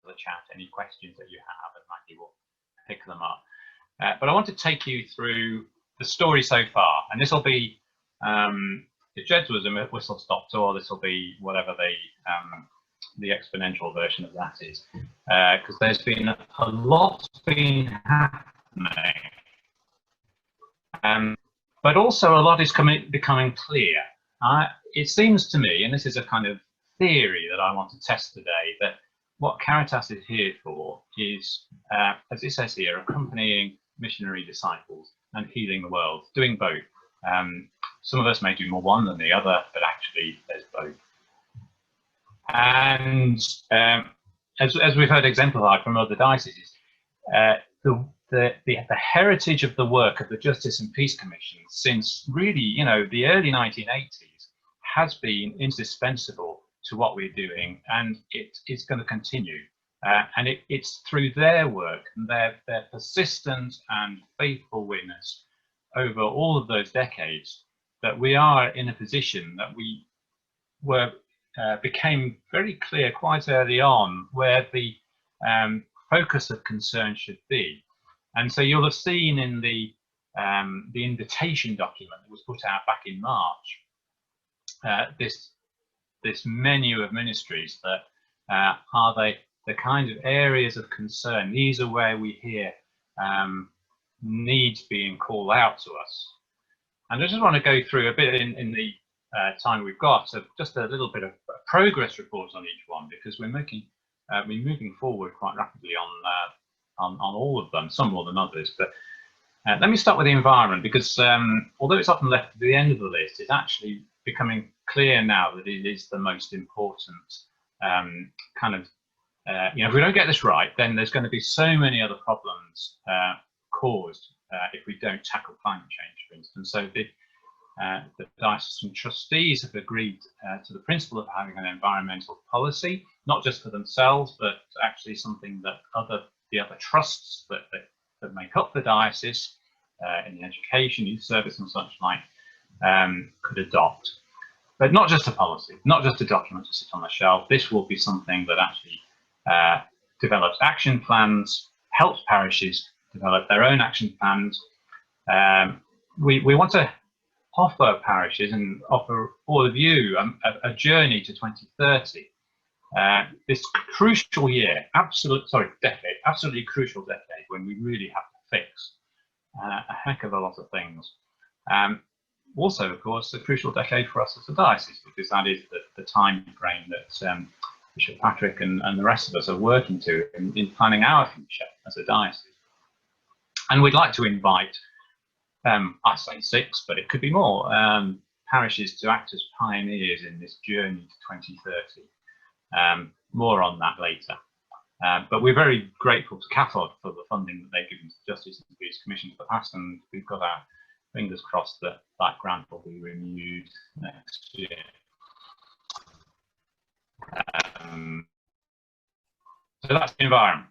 the chat any questions that you have, and Maggie will pick them up. But I want to take you through the story so far, and this will be, if Jed's was a whistle-stop tour, this will be whatever the exponential version of that is, because there's been a lot happening, but also a lot is becoming clear. It seems to me, and this is a kind of theory that I want to test today, that what Caritas is here for is, as it says here, accompanying missionary disciples and healing the world, doing both. Some of us may do more one than the other, but actually there's both. And as we've heard exemplified from other dioceses, the heritage of the work of the Justice and Peace Commission since really, you know, the early 1980s has been indispensable to what we're doing, and it's going to continue. And it's through their work and their persistent and faithful witness over all of those decades that we are in a position that we became very clear quite early on where the focus of concern should be. And so you'll have seen in the invitation document that was put out back in March, this menu of ministries that are the kind of areas of concern. These are where we hear needs being called out to us. And I just want to go through a bit in the time we've got, so just a little bit of progress reports on each one, because we're moving forward quite rapidly on all of them, some more than others. But let me start with the environment, because although it's often left at the end of the list, it's actually becoming clear now that it is the most important kind of, you know, if we don't get this right, then there's going to be so many other problems caused if we don't tackle climate change, for instance. So the diocesan trustees have agreed to the principle of having an environmental policy, not just for themselves, but actually something that the other trusts that make up the diocese in the education, youth service and such like could adopt. But not just a policy, not just a document to sit on the shelf. This will be something that actually develops action plans, helps parishes develop their own action plans. We want to offer parishes and offer all of you a journey to 2030. This crucial year, absolutely crucial decade when we really have to fix a heck of a lot of things. Also, of course, a crucial decade for us as a diocese, because that is the time frame that Bishop Patrick and the rest of us are working to in planning our future as a diocese. And we'd like to invite, I say 6, but it could be more, parishes to act as pioneers in this journey to 2030. More on that later. But we're very grateful to Catholic for the funding that they've given to the Justice and Peace Commission for the past, and we've got our fingers crossed that that grant will be renewed next year. So that's the environment.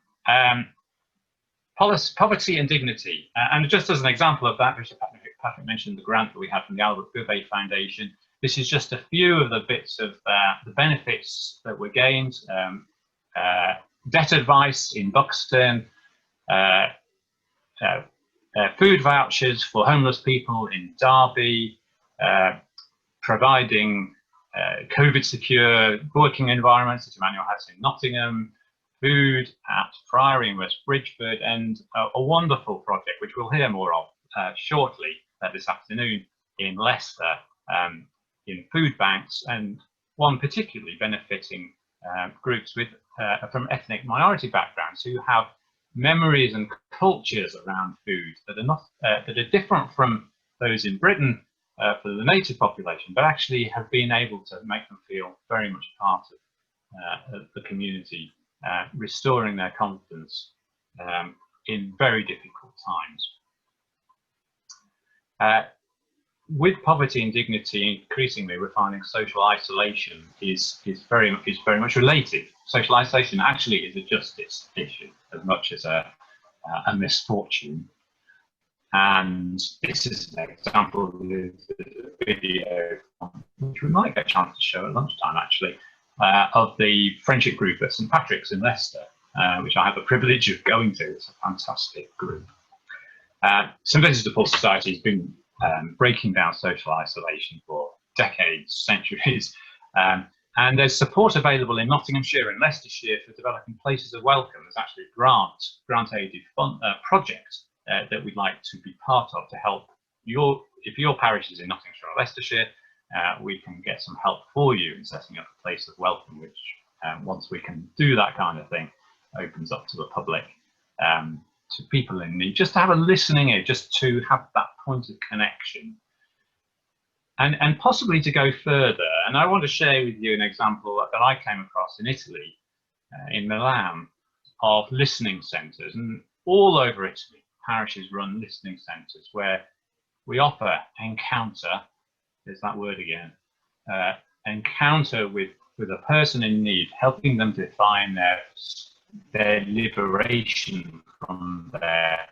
Poverty and dignity, and just as an example of that, Bishop Patrick mentioned the grant that we had from the Albert Gouvet Foundation. This is just a few of the bits of the benefits that were gained. Debt advice in Buxton, food vouchers for homeless people in Derby, providing COVID secure working environments at Emmanuel House in Nottingham, food at Priory in West Bridgford, and a wonderful project which we'll hear more of shortly this afternoon in Leicester, in food banks, and one particularly benefiting groups from ethnic minority backgrounds who have memories and cultures around food that are different from those in Britain for the native population, but actually have been able to make them feel very much part of the community, restoring their confidence in very difficult times. With poverty and dignity, increasingly we're finding social isolation is very much related. Social isolation actually is a justice issue as much as a misfortune. And this is an example of the video, which we might get a chance to show at lunchtime actually, of the friendship group at St Patrick's in Leicester, which I have the privilege of going to. It's a fantastic group. St. Vincent de Paul Society has been breaking down social isolation for decades, centuries, and there's support available in Nottinghamshire and Leicestershire for developing places of welcome. There's actually a grant-aided project that we'd like to be part of to help if your parish is in Nottinghamshire or Leicestershire, we can get some help for you in setting up a place of welcome, which once we can do that kind of thing, opens up to the public, to people in need, just to have a listening ear, just to have that point of connection. And possibly to go further, and I want to share with you an example that I came across in Italy, in Milan, of listening centres. And all over Italy, parishes run listening centres where we offer encounter, there's that word again, encounter with a person in need, helping them define their liberation from their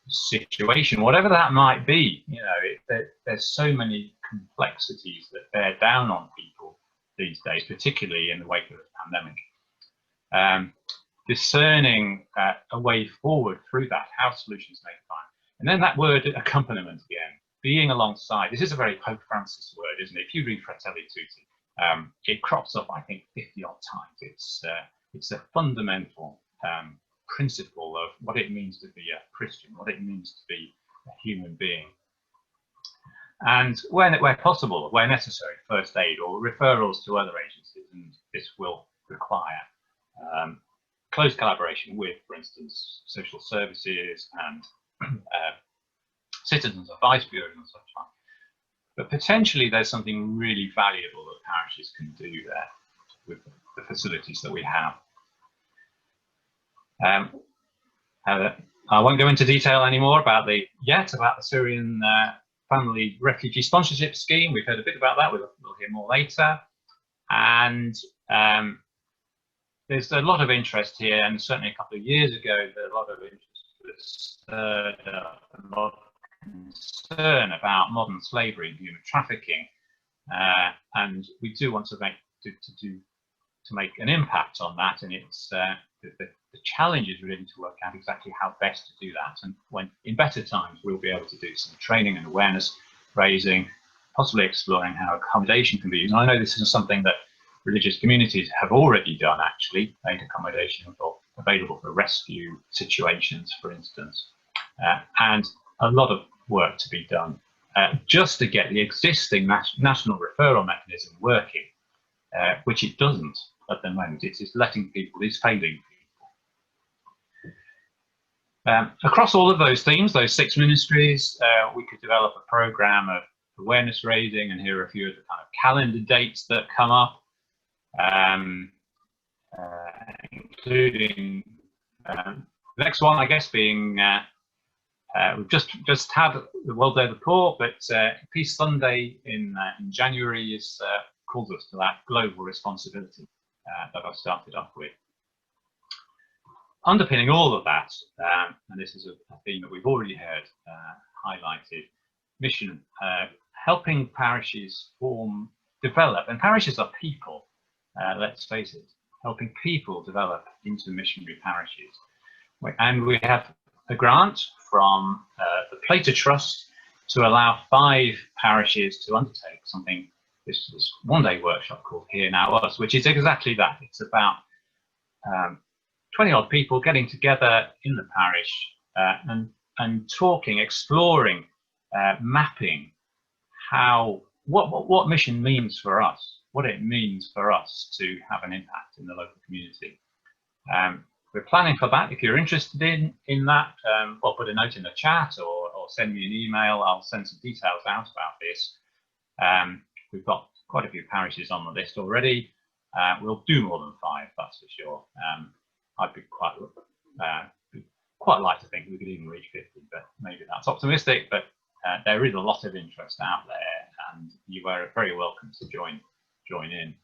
situation, whatever that might be. You know, there's so many complexities that bear down on people these days, particularly in the wake of the pandemic. Discerning a way forward through that, how solutions may be found. And then that word accompaniment again, being alongside. This is a very Pope Francis word, isn't it? If you read Fratelli Tutti, it crops up, I think, 50 odd times. It's a fundamental principle of what it means to be a Christian, what it means to be a human being. And where possible, where necessary, first aid or referrals to other agencies, and this will require close collaboration with, for instance, social services and citizens advice bureaus and such like. But potentially there's something really valuable that parishes can do there with the facilities that we have. I won't go into detail anymore about the Syrian family refugee sponsorship scheme. We've heard a bit about that. We'll hear more later. And there's a lot of interest here, and certainly a couple of years ago, there's a lot of interest was stirred up, a lot of concern about modern slavery and human trafficking, and we do want to make an impact on that. And it's the challenge is really to work out exactly how best to do that, and when in better times we'll be able to do some training and awareness raising, possibly exploring how accommodation can be used. And I know this is something that religious communities have already done, actually, made accommodation available for rescue situations, for instance, and a lot of work to be done just to get the existing national referral mechanism working, which it doesn't at the moment. It's letting people, it's failing people. Across all of those themes, those 6 ministries, we could develop a program of awareness raising, and here are a few of the kind of calendar dates that come up, including the next one, I guess, being we've just had the World Day of the Poor, but Peace Sunday in January calls us to that global responsibility that I've started off with. Underpinning all of that, and this is a theme that we've already heard highlighted, mission, helping parishes develop, and parishes are people, let's face it, helping people develop into missionary parishes. And we have a grant from the Plato Trust to allow 5 parishes to undertake something, this one-day workshop called Here Now Us, which is exactly that. It's about 20 odd people getting together in the parish and talking, exploring, mapping what mission means for us, what it means for us to have an impact in the local community. We're planning for that. If you're interested in that, well, put a note in the chat or send me an email. I'll send some details out about this. We've got quite a few parishes on the list already. We'll do more than 5, that's for sure. I'd be quite like to think we could even reach 50, but maybe that's optimistic. But there is a lot of interest out there, and you are very welcome to join in.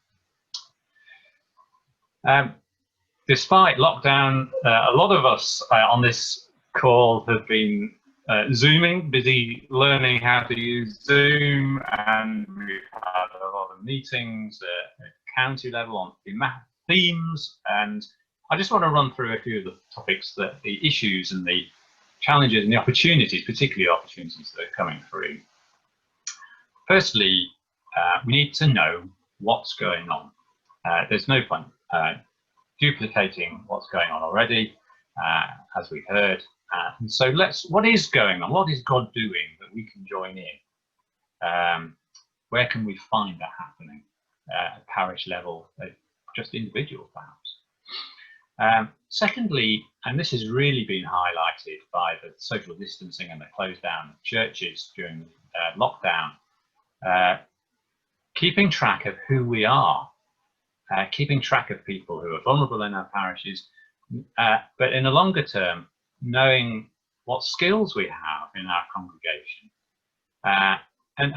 Despite lockdown, a lot of us on this call have been Zooming, busy learning how to use Zoom, and we've had a lot of meetings at county level on themes, and I just want to run through a few of the topics, the issues and the challenges and the opportunities, particularly opportunities that are coming through. Firstly, we need to know what's going on. There's no point duplicating what's going on already, as we've heard. And so what is going on? What is God doing that we can join in? Where can we find that happening at parish level, just individual perhaps? Secondly, and this has really been highlighted by the social distancing and the close down of churches during lockdown, keeping track of who we are, keeping track of people who are vulnerable in our parishes, but in the longer term, knowing what skills we have in our congregation, and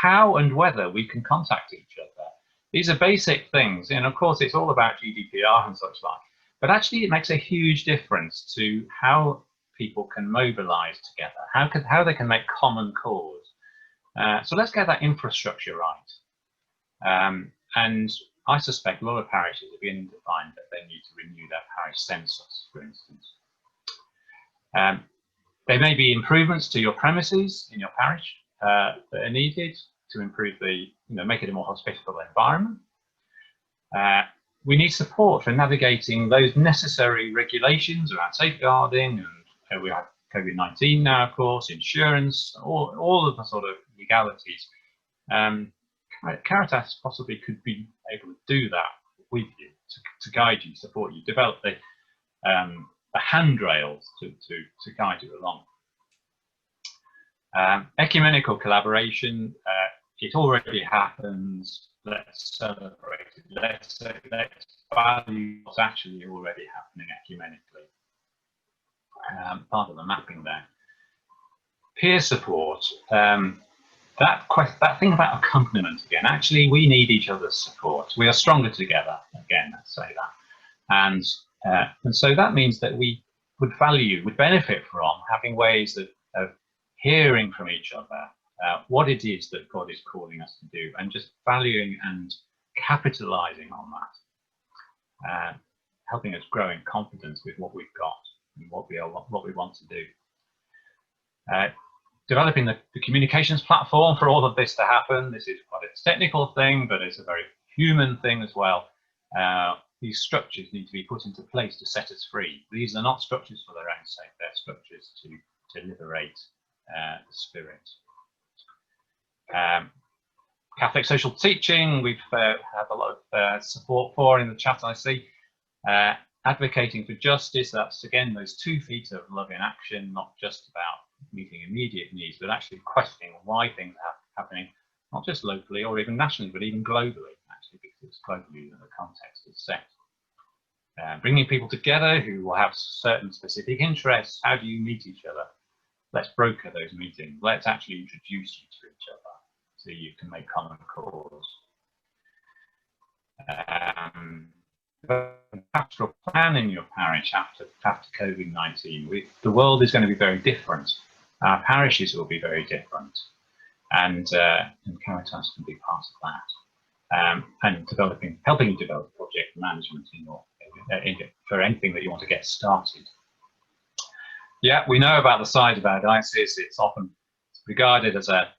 how and whether we can contact each other. These are basic things, and of course it's all about GDPR and such like, but actually it makes a huge difference to how people can mobilize together, how they can make common cause. So let's get that infrastructure right. And I suspect a lot of parishes are beginning to find that they need to renew their parish census, for instance. There may be improvements to your premises in your parish that are needed to improve make it a more hospitable environment. We need support for navigating those necessary regulations around safeguarding, and we have COVID-19 now, of course, insurance, all of the sort of legalities. Caritas possibly could be able to do that with you, to guide you, support you, develop the handrails to guide you along. Ecumenical collaboration, it already happens. Let's celebrate it. Let's value what's actually already happening ecumenically. Part of the mapping there. Peer support. That thing about accompaniment again. Actually, we need each other's support. We are stronger together. Again, let's say that. And so that means that we would benefit from having ways of hearing from each other what it is that God is calling us to do, and just valuing and capitalizing on that, helping us grow in confidence with what we've got and what we want to do. Developing the communications platform for all of this to happen. This is quite a technical thing, but it's a very human thing as well. These structures need to be put into place to set us free. These are not structures for their own sake, they're structures to liberate the spirit. Catholic social teaching, we've had a lot of support for in the chat, I see. Advocating for justice, that's again those 2 feet of love in action, not just about meeting immediate needs, but actually questioning why things are happening, not just locally or even nationally, but even globally, actually, because it's globally that the context is set. Bringing people together who will have certain specific interests. How do you meet each other? Let's broker those meetings. Let's actually introduce you to each other so you can make common cause. Pastoral plan in your parish after COVID-19. The world is going to be very different. Our parishes will be very different, and Caritas can be part of that. And helping develop project management for anything that you want to get started. Yeah, we know about the size of our diocese. It's often regarded as a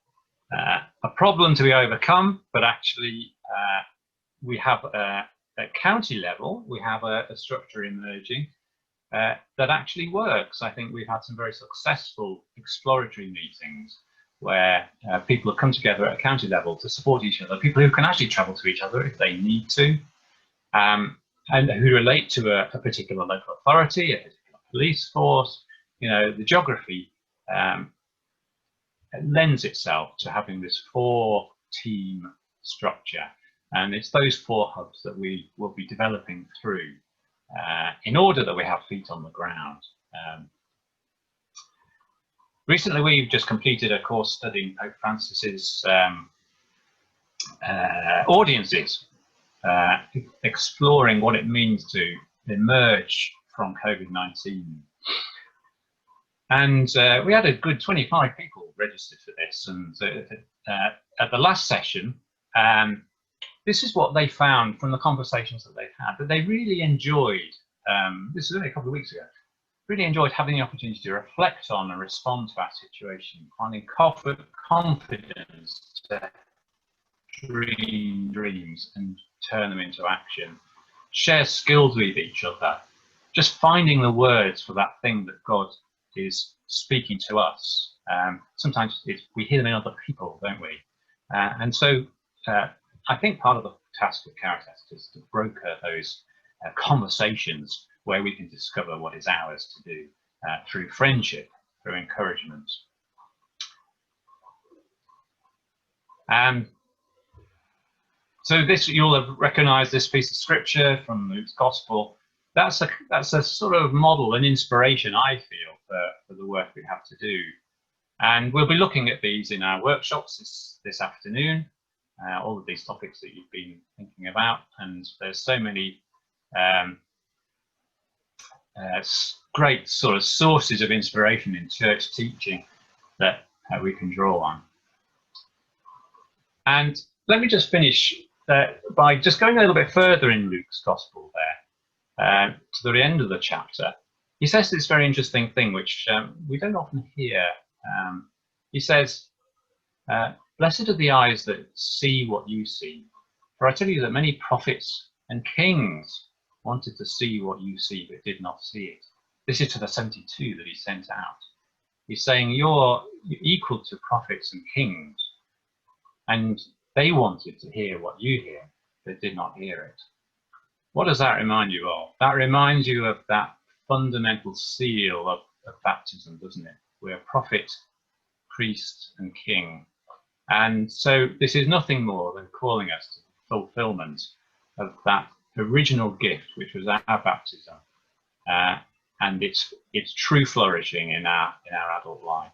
problem to be overcome, but actually we have at county level, we have a structure emerging that actually works. I think we've had some very successful exploratory meetings where people have come together at a county level to support each other, people who can actually travel to each other if they need to, and who relate to a particular local authority, a particular police force. The geography lends itself to having this 4-team structure. And it's those 4 hubs that we will be developing through in order that we have feet on the ground. Recently, we've just completed a course studying Pope Francis's audiences, exploring what it means to emerge from COVID-19. And we had a good 25 people registered for this. And at the last session, this is what they found from the conversations that they've had, that they really enjoyed this was only a couple of weeks ago, really enjoyed having the opportunity to reflect on and respond to our situation, finding confidence to dream dreams and turn them into action, share skills with each other, just finding the words for that thing that God is speaking to us. Sometimes we hear them in other people, don't we? And so I think part of the task of Caritas is to broker those conversations where we can discover what is ours to do through friendship, through encouragement. So this, you'll have recognized this piece of scripture from Luke's Gospel. That's a sort of model and inspiration, I feel, for the work we have to do. And we'll be looking at these in our workshops this afternoon, all of these topics that you've been thinking about. And there's so many great sort of sources of inspiration in church teaching that we can draw on. And let me just finish by just going a little bit further in Luke's Gospel there, to the end of the chapter. He says this very interesting thing, which we don't often hear. He says, "Blessed are the eyes that see what you see. For I tell you that many prophets and kings wanted to see what you see, but did not see it." This is to the 72 that he sent out. He's saying you're equal to prophets and kings, and they wanted to hear what you hear, but did not hear it. What does that remind you of? That reminds you of that fundamental seal of baptism, doesn't it? We're prophet, priest, and king. And so this is nothing more than calling us to the fulfillment of that original gift, which was our baptism, and its true flourishing in our adult life.